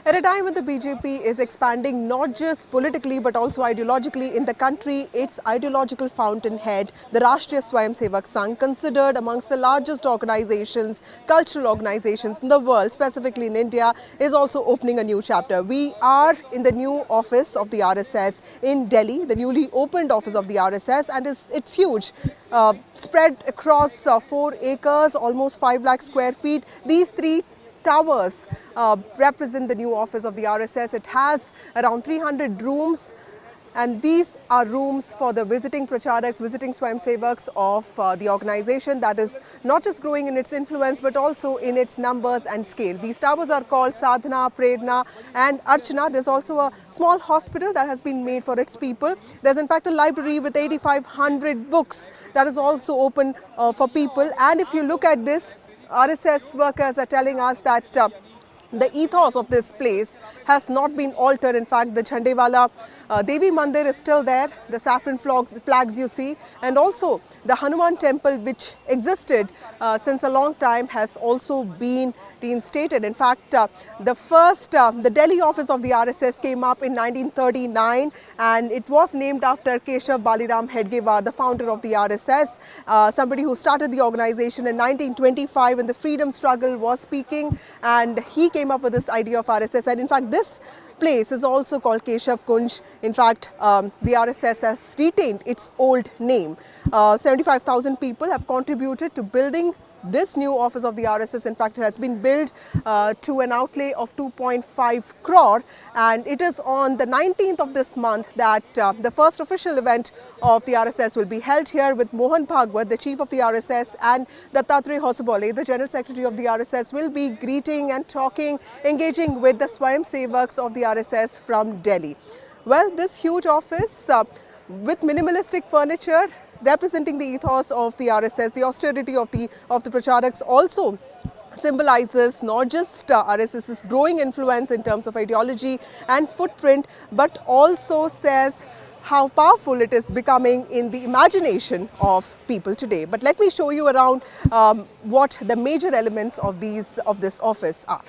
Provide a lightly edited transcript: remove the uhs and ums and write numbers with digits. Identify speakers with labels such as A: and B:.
A: At a time when the BJP is expanding not just politically but also ideologically in the country, its ideological fountainhead, the Rashtriya Swayamsevak Sangh, considered amongst the largest organizations, cultural organizations in the world, specifically in India, is also opening a new chapter. We are in the new office of the RSS in Delhi, the newly opened office of the RSS, and it's huge. Spread across 4 acres, almost 5 lakh square feet. These three towers represent the new office of the RSS. It has around 300 rooms, and these are rooms for the visiting pracharaks, visiting Swayamsevaks of the organization that is not just growing in its influence but also in its numbers and scale. These towers are called Sadhana, Prerna and Archana. There's also a small hospital that has been made for its people. There's in fact a library with 8,500 books that is also open for people. And if you look at this, RSS workers are telling us that the ethos of this place has not been altered. In fact, the Jhandewala Devi Mandir is still there, the saffron flags you see, and also the Hanuman temple, which existed since a long time, has also been reinstated. In fact, the Delhi office of the RSS came up in 1939, and it was named after Keshav Baliram Hedgewar, the founder of the RSS, somebody who started the organization in 1925 when the freedom struggle was peaking, and he came up with this idea of RSS. And in fact, this place is also called Keshav Kunj. In fact, the RSS has retained its old name. 75,000 people have contributed to building this new office of the RSS. In fact, it has been built to an outlay of 2.5 crore, and it is on the 19th of this month that the first official event of the RSS will be held here, with Mohan Bhagwat, the chief of the RSS, and Dattatreya Hosabole, the general secretary of the RSS, will be greeting and talking, engaging with the Swayamsevaks of the RSS from Delhi. Well, this huge office with minimalistic furniture representing the ethos of the RSS, the austerity of the pracharaks, also symbolizes not just RSS's growing influence in terms of ideology and footprint, but also says how powerful it is becoming in the imagination of people today. But let me show you around what the major elements of this office are.